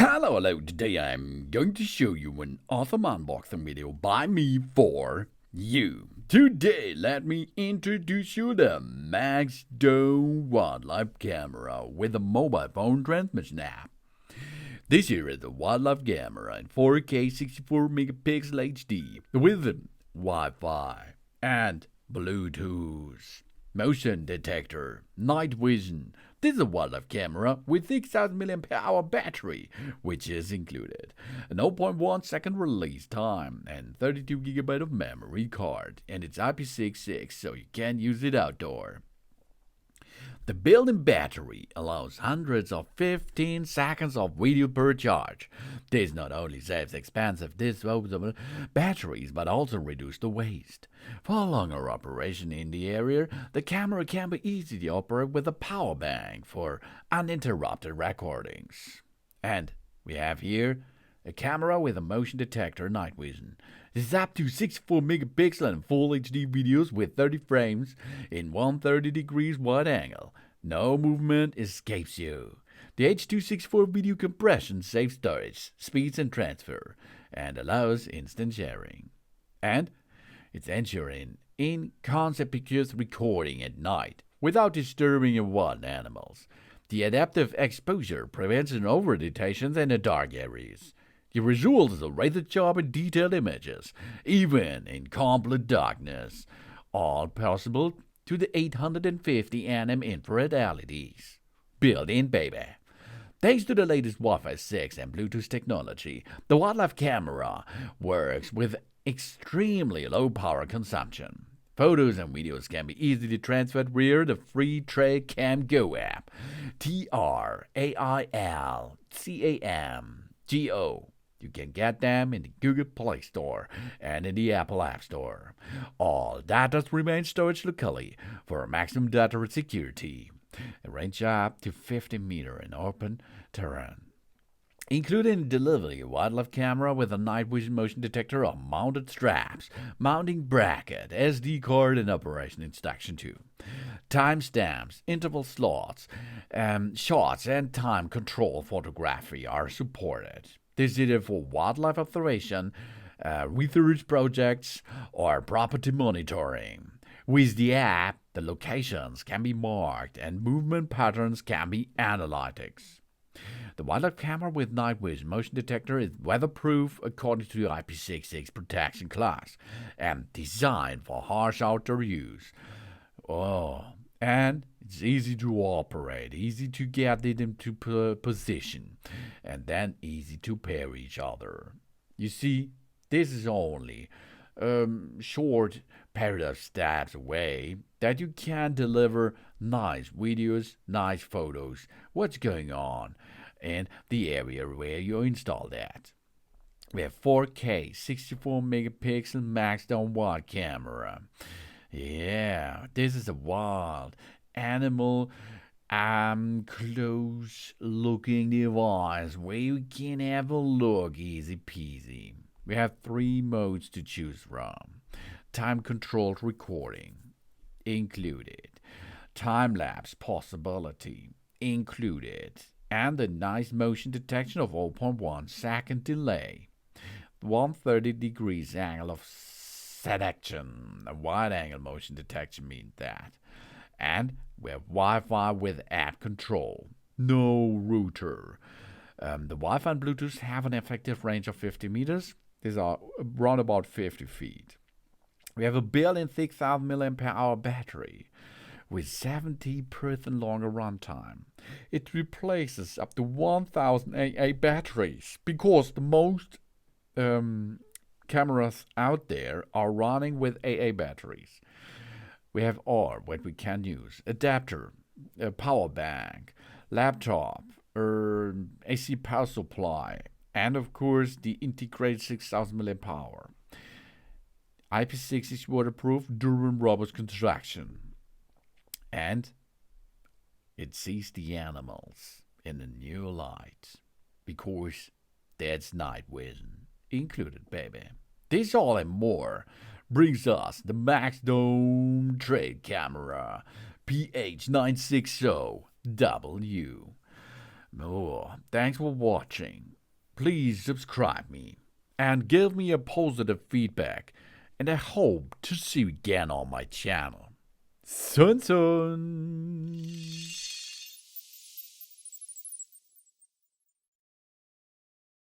Hello, today I'm going to show you an awesome unboxing video by me for you. Today, let me introduce you the MAXDONE wildlife camera with a mobile phone transmission app. This here is a wildlife camera in 4K 64 megapixel HD with Wi-Fi and Bluetooth, motion detector, night vision. This is a wildlife camera with 6000 mAh battery, which is included, a 0.1 second release time, and 32 GB of memory card, and it's IP66, so you can use it outdoor. The built-in battery allows hundreds of 15 seconds of video per charge. This not only saves expensive disposable batteries but also reduces the waste. For longer operation in the area, the camera can be easily operated with a power bank for uninterrupted recordings. And we have here a camera with a motion detector night vision. This is up to 64 megapixel and full HD videos with 30 frames in 130 degrees wide angle. No movement escapes you. The H.264 video compression saves storage, speeds and transfer, and allows instant sharing. And it's ensuring inconspicuous recording at night without disturbing your wild animals. The adaptive exposure prevents an overrotation in the dark areas. The result is a razor-sharp and detailed images, even in complete darkness, all possible to the 850 nm infrared LEDs. Built-in, baby. Thanks to the latest Wi-Fi 6 and Bluetooth technology, the wildlife camera works with extremely low power consumption. Photos and videos can be easily transferred via the free Trail Cam Go app. TRAILCAMGO. You can get them in the Google Play Store and in the Apple App Store. All data remains stored locally for maximum data security. A range up to 50 meters in open terrain. Included in delivery, a wildlife camera with a night vision motion detector are mounted straps, mounting bracket, SD card, and operation instruction too. Timestamps, interval slots, shots, and time control photography are supported. This is either for wildlife observation, research projects, or property monitoring. With the app, the locations can be marked and movement patterns can be analytics. The wildlife camera with night vision motion detector is weatherproof according to the IP66 protection class and designed for harsh outdoor use. And it's easy to operate, easy to get it into position, and then easy to pair each other. You see, this is only short period of steps away that you can deliver nice videos, nice photos, what's going on in the area where you install that. We have 4K 64 megapixel MAXDONE wide camera. Yeah, this is a wild animal close looking device where you can have a look easy peasy. We have 3 modes to choose from. Time controlled recording included. Time lapse possibility included. And a nice motion detection of 0.1 second delay. 130 degrees angle of selection. A wide angle motion detection means that. And we have Wi-Fi with app control. No router. The Wi-Fi and Bluetooth have an effective range of 50 meters. These are around about 50 feet. We have a built-in 6000 mAh battery with 70% longer runtime. It replaces up to 1000 AA batteries because the most cameras out there are running with AA batteries. We have all what we can use: adapter, a power bank, laptop, AC power supply, and of course the integrated 6000 mAh. IP66 waterproof, durable, robust construction. And it sees the animals in a new light because that's night vision included, baby. This all and more brings us the MAXDONE trade camera PH960W. Thanks for watching. please subscribe me and give me a positive feedback, and I hope to see you again on my channel. Sun sun!